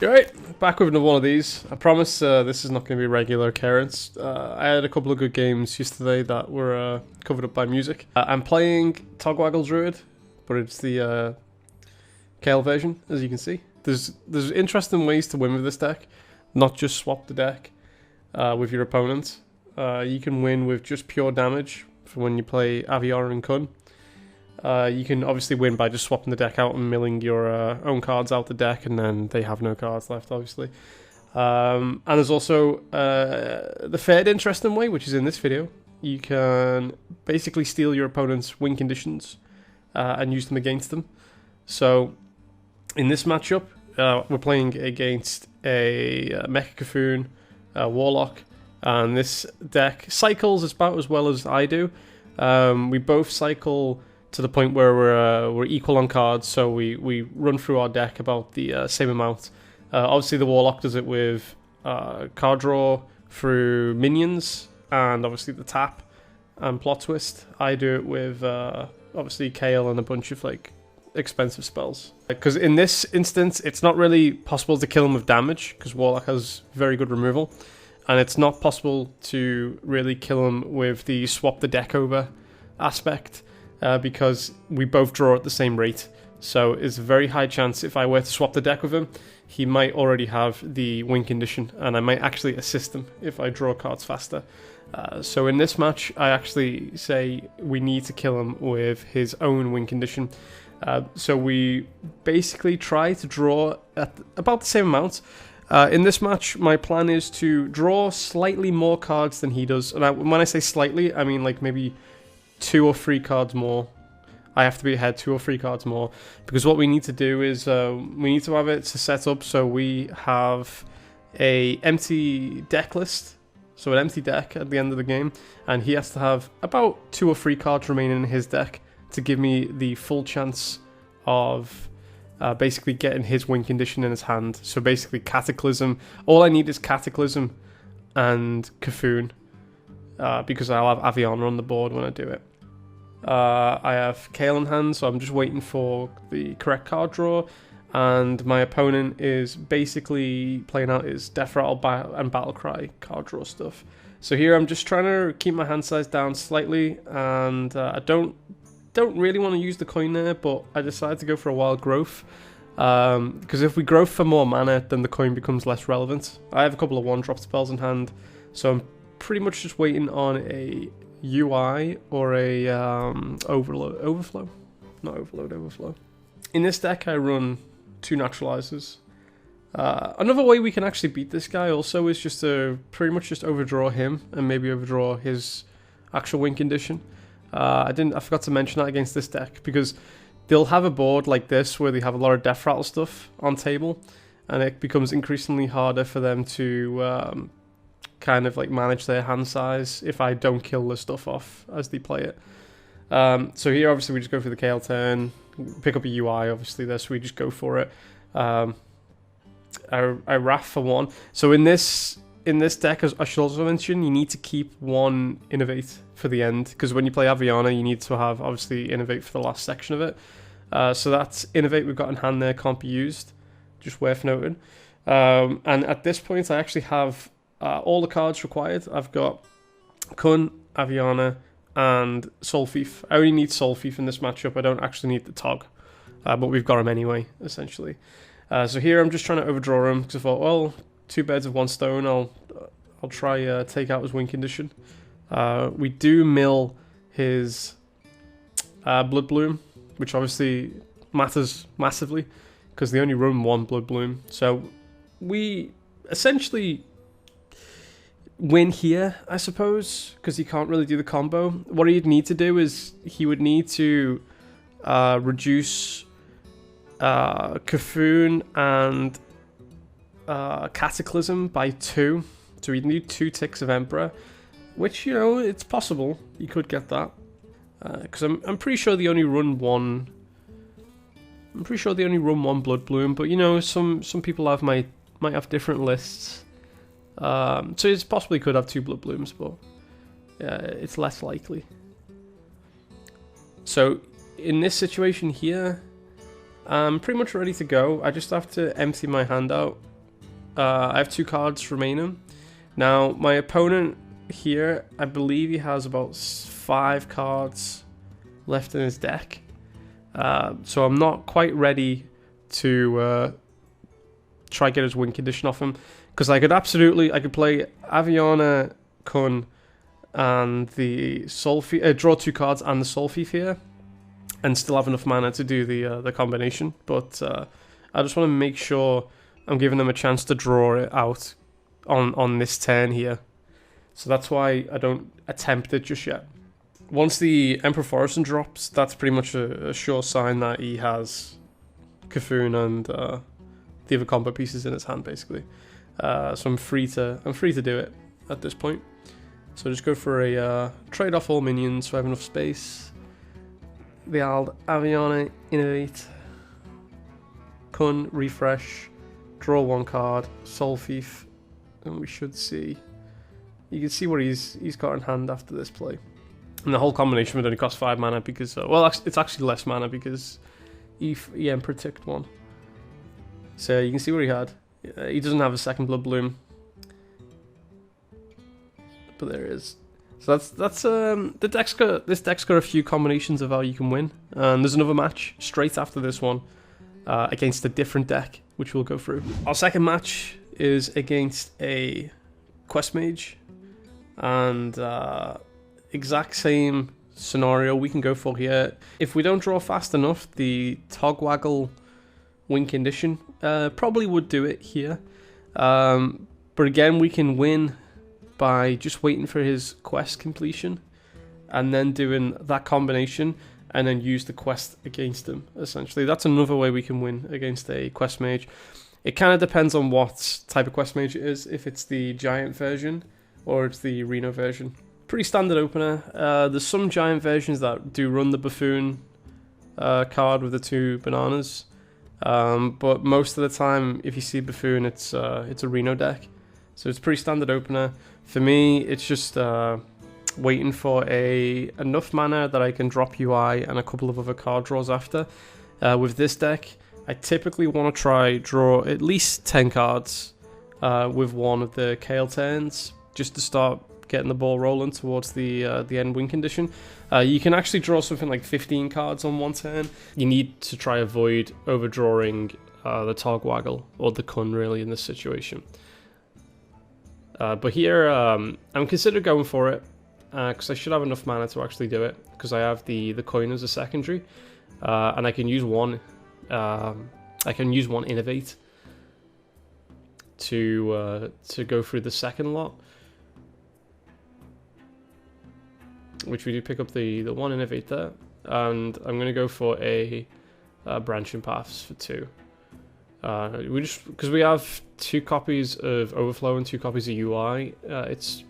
Alright, back with another one of these. I promise this is not going to be a regular occurrence. I had a couple of good games yesterday that were covered up by music. I'm playing Togwaggle Druid, but it's the Kale version, as you can see. There's interesting ways to win with this deck, not just swap the deck with your opponent. You can win with just pure damage for when you play Aviara and Kun. You can obviously win by just swapping the deck out and milling your own cards out the deck, and then they have no cards left, obviously. And there's also the third interesting way, which is in this video. You can basically steal your opponent's win conditions and use them against them. So in this matchup, we're playing against a Mecha Cthulhu Warlock, and this deck cycles about as well as I do. We both cycle to the point where we're equal on cards, so we run through our deck about the same amount. Obviously the Warlock does it with card draw through minions, and obviously the tap and plot twist. I do it with obviously Kale and a bunch of like expensive spells. Because in this instance, it's not really possible to kill him with damage, because Warlock has very good removal, and it's not possible to really kill him with the swap the deck over aspect. Because we both draw at the same rate. So it's a very high chance if I were to swap the deck with him, he might already have the win condition, and I might actually assist him if I draw cards faster. So in this match, I actually say we need to kill him with his own win condition. So we basically try to draw at about the same amount. In this match, my plan is to draw slightly more cards than he does. And when I say slightly, I mean like maybe 2 or 3 cards more. I have to be ahead 2 or 3 cards more, because what we need to do is we need to have it to set up so we have a empty deck list, so an empty deck at the end of the game, and he has to have about 2 or 3 cards remaining in his deck to give me the full chance of basically getting his win condition in his hand. So basically Cataclysm. All I need is Cataclysm and Cthulhu, because I'll have Aviana on the board when I do it. I have Kale in hand, so I'm just waiting for the correct card draw, and my opponent is basically playing out his Death Rattle and Battlecry card draw stuff. So here I'm just trying to keep my hand size down slightly, and I don't really want to use the coin there, but I decided to go for a Wild Growth, because if we growth for more mana, then the coin becomes less relevant. I have a couple of 1-drop spells in hand, so I'm pretty much just waiting on a UI or a overflow. Not overload, overflow. In this deck I run 2 naturalizers. Another way we can actually beat this guy also is just to pretty much just overdraw him and maybe overdraw his actual win condition. I forgot to mention that against this deck, because they'll have a board like this where they have a lot of Death Rattle stuff on table, and it becomes increasingly harder for them to kind of like manage their hand size if I don't kill the stuff off as they play it. So here obviously we just go for the Kale turn, pick up a UI obviously there, so we just go for it. I Wrath for 1. So in this deck, as I should also mention, you need to keep 1 Innovate for the end, because when you play Aviana you need to have obviously Innovate for the last section of it. So that's Innovate we've got in hand there, can't be used, just worth noting. And at this point I actually have all the cards required. I've got Kun, Aviana, and Soul Thief. I only need Soul Thief in this matchup. I don't actually need the Tog, but we've got him anyway, essentially. So here I'm just trying to overdraw him, because I thought, well, 2 birds with 1 stone. I'll try take out his win condition. We do mill his Blood Bloom, which obviously matters massively, because they only run 1 Blood Bloom. So we essentially win here, I suppose, because he can't really do the combo. What he'd need to do is he would need to reduce Cthulhu and Cataclysm by 2. So he'd need 2 ticks of Emperor, which, you know, it's possible he could get that, because I'm pretty sure they only run 1. I'm pretty sure they only run 1 Blood Bloom, but you know, some people might have different lists. So it's possibly could have 2 Blood Blooms, but it's less likely. So in this situation here, I'm pretty much ready to go. I just have to empty my hand out I have 2 cards remaining. Now, my opponent here, I believe he has about 5 cards left in his deck. So I'm not quite ready to try get his win condition off him. Because I could play Aviana, Kun, and the Soulfear, draw 2 cards and the Soulfear here, and still have enough mana to do the combination. But I just want to make sure I'm giving them a chance to draw it out on this turn here. So that's why I don't attempt it just yet. Once the Emperor Forreston drops, that's pretty much a sure sign that he has Cthulhu and the other combo pieces in his hand, basically. So I'm free to do it at this point. So just go for a trade off all minions so I have enough space. The old Aviana, Innovate, Kun, refresh, draw 1 card, Soul Thief, and we should see. You can see what he's got in hand after this play. And the whole combination would only cost 5 mana because, well, it's actually less mana because he Emperor ticked 1. So you can see what he had. He doesn't have a second Blood Bloom, but there it is. So that's this deck's got a few combinations of how you can win, and there's another match straight after this one against a different deck, which we'll go through. Our second match is against a Quest Mage, and exact same scenario we can go for here. If we don't draw fast enough, the Togwaggle win condition probably would do it here. But again, we can win by just waiting for his quest completion and then doing that combination and then use the quest against him, essentially. That's another way we can win against a Quest Mage. It kind of depends on what type of Quest Mage it is, if it's the Giant version or it's the Reno version. Pretty standard opener. There's some Giant versions that do run the Buffoon card with the 2 bananas. But most of the time, if you see Buffoon, it's a Reno deck. So it's pretty standard opener. For me, it's just waiting for enough mana that I can drop UI and a couple of other card draws after. With this deck, I typically want to try draw at least 10 cards with one of the Kale turns, just to start getting the ball rolling towards the end win condition. You can actually draw something like 15 cards on one turn. You need to try avoid overdrawing the Togwaggle or the Kun, really, in this situation. But here, I'm considering going for it, because I should have enough mana to actually do it, because I have the coin as a secondary, and I can use one Innovate to go through the second lot, which we do pick up the one Innovate there, and I'm going to go for a Branching Paths for 2. Because we have 2 copies of Overflow and 2 copies of UI, it's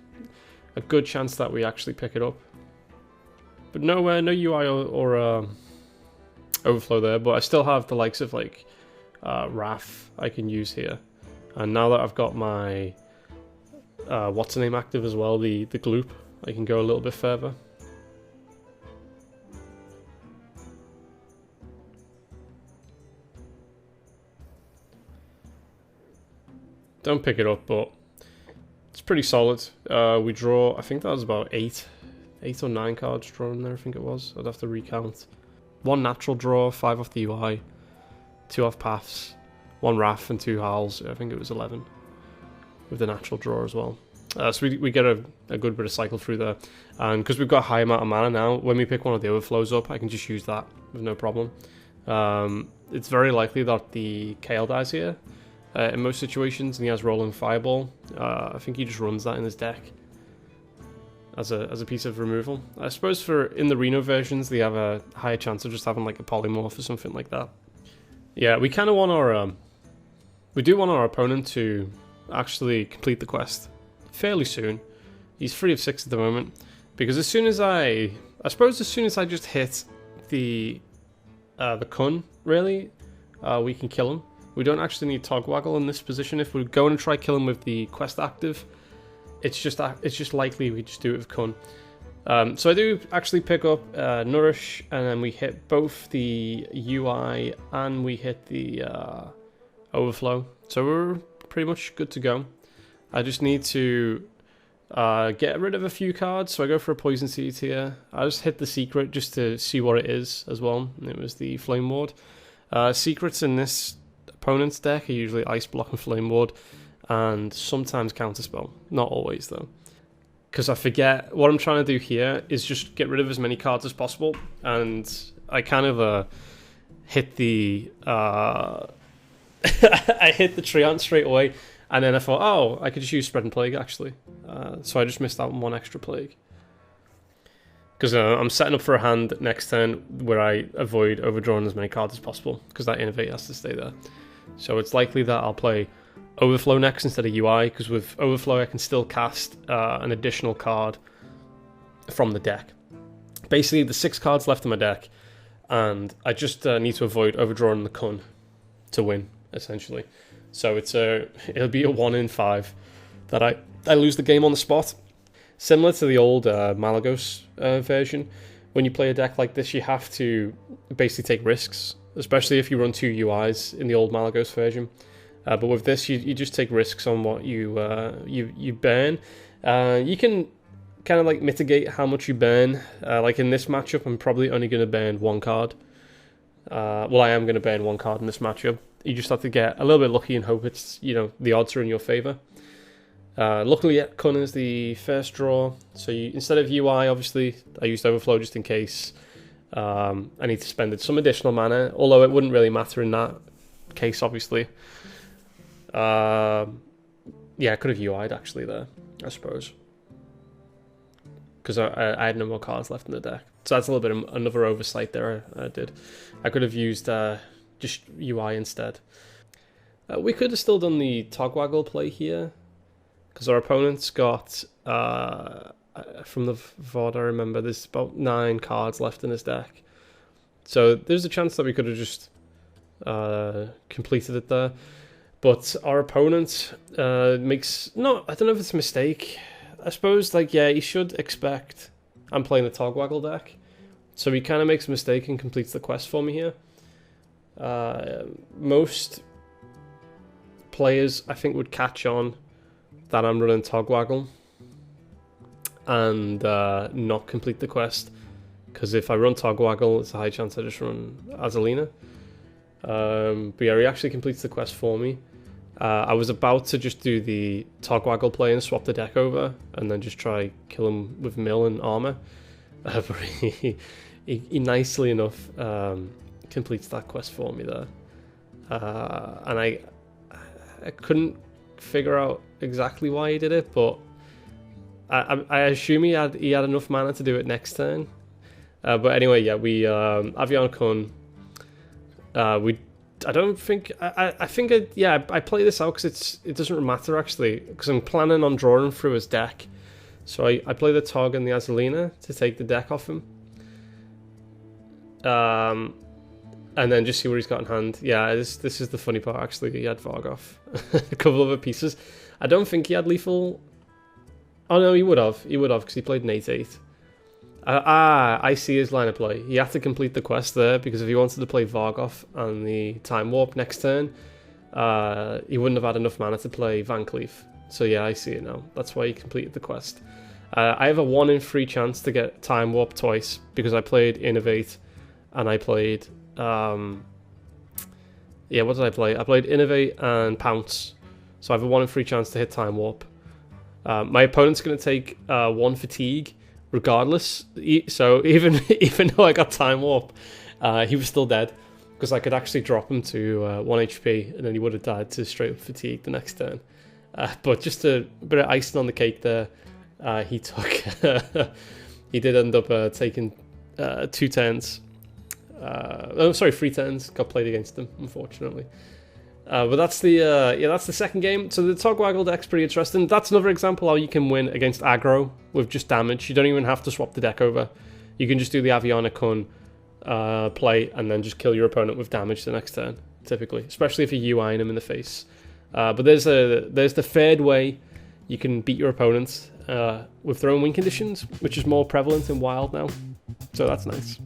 a good chance that we actually pick it up. But no UI or Overflow there, but I still have the likes of like Wrath I can use here. And now that I've got my what's the name active as well, the Gloop, I can go a little bit further. Don't pick it up, but it's pretty solid. We draw, I think that was about 8 or 9 cards drawn there, I think it was. I'd have to recount. 1 natural draw, 5 off the UI, 2 off paths, 1 Wrath and 2 Howls. I think it was 11 with the natural draw as well. So we get a good bit of cycle through there. And because we've got a high amount of mana now, when we pick one of the overflows up, I can just use that with no problem. It's very likely that the Kale dies here in most situations, and he has Rolling Fireball. I think he just runs that in his deck as a piece of removal. I suppose in the Reno versions, they have a higher chance of just having like a Polymorph or something like that. Yeah, we kind of want our we do want our opponent to actually complete the quest fairly soon. He's 3 of 6 at the moment, because as soon as I just hit the Kun, really, we can kill him. We don't actually need Togwaggle in this position. If we're going to try kill him with the quest active, it's just likely we just do it with Kun. So I do actually pick up Nourish, and then we hit both the UI and we hit the Overflow. So we're pretty much good to go. I just need to get rid of a few cards, so I go for a Poison Seed here. I just hit the secret just to see what it is as well, and it was the Flame Ward. Secrets in this opponent's deck are usually Ice Block and Flame Ward, and sometimes Counterspell. Not always, though. Because I forget, what I'm trying to do here is just get rid of as many cards as possible, and I kind of hit the... I hit the Treant straight away, and then I thought, oh, I could just use Spread and Plague, actually. So I just missed out on one extra Plague. Because I'm setting up for a hand next turn where I avoid overdrawing as many cards as possible, because that Innovate has to stay there. So it's likely that I'll play Overflow next instead of UI, because with Overflow I can still cast an additional card from the deck. Basically, the 6 cards left in my deck, and I just need to avoid overdrawing the Kun to win, essentially. So it'll be a 1 in 5 that I lose the game on the spot. Similar to the old Malagos version, when you play a deck like this, you have to basically take risks, especially if you run 2 UIs in the old Malagos version. But with this, you just take risks on what you burn. You can kind of like mitigate how much you burn. Like in this matchup, I'm probably only going to burn 1 card. Well, I am going to burn 1 card in this matchup. You just have to get a little bit lucky and hope it's, the odds are in your favor. Luckily, Kun is the first draw. So instead of UI, obviously, I used Overflow just in case I need to spend some additional mana. Although it wouldn't really matter in that case, obviously. Yeah, I could have UI'd actually there, I suppose. Because I had no more cards left in the deck. So that's a little bit of another oversight there I did. I could have used just UI instead. We could have still done the Togwaggle play here, because our opponent's got, from the VOD I remember, there's about 9 cards left in his deck. So there's a chance that we could have just completed it there. But our opponent makes, I don't know if it's a mistake. I suppose, he should expect I'm playing the Togwaggle deck. So he kind of makes a mistake and completes the quest for me here. Most players, I think, would catch on that I'm running Togwaggle and not complete the quest. Because if I run Togwaggle, it's a high chance I just run Azalina. But yeah, he actually completes the quest for me. I was about to just do the Togwaggle play and swap the deck over, and then just try kill him with Mill and Armor. But he nicely enough completes that quest for me there. And I couldn't figure out exactly why he did it, but I assume he had enough mana to do it next turn. But anyway, yeah, we Avian Kun. I don't think I play this out because it doesn't matter actually, because I'm planning on drawing through his deck. So I play the Tog and the Azalina to take the deck off him. And then just see what he's got in hand. Yeah, this is the funny part actually. He had Vargoth, a couple of other pieces. I don't think he had lethal. Oh no, he would have because he played an 8/8. I see his line of play. He had to complete the quest there, because if he wanted to play Vargoth and the Time Warp next turn, he wouldn't have had enough mana to play Van Cleef. So yeah, I see it now. That's why he completed the quest. I have a 1 in 3 chance to get Time Warp twice, because I played Innovate, and I played... what did I play? I played Innovate and Pounce. So I have a 1 in 3 chance to hit Time Warp. My opponent's going to take 1 Fatigue, regardless. So even though I got Time Warp, he was still dead, because I could actually drop him to 1 HP, and then he would have died to straight up Fatigue the next turn. But just a bit of icing on the cake there, he took... he did end up taking 2 turns. 3 turns. Got played against him, unfortunately. But that's the second game. So the Togwaggle deck's pretty interesting. That's another example how you can win against aggro with just damage. You don't even have to swap the deck over. You can just do the Aviana Kun play and then just kill your opponent with damage the next turn, typically, especially if you're UIing him in the face. But there's the third way you can beat your opponents with their own win conditions, which is more prevalent in Wild now. So that's nice.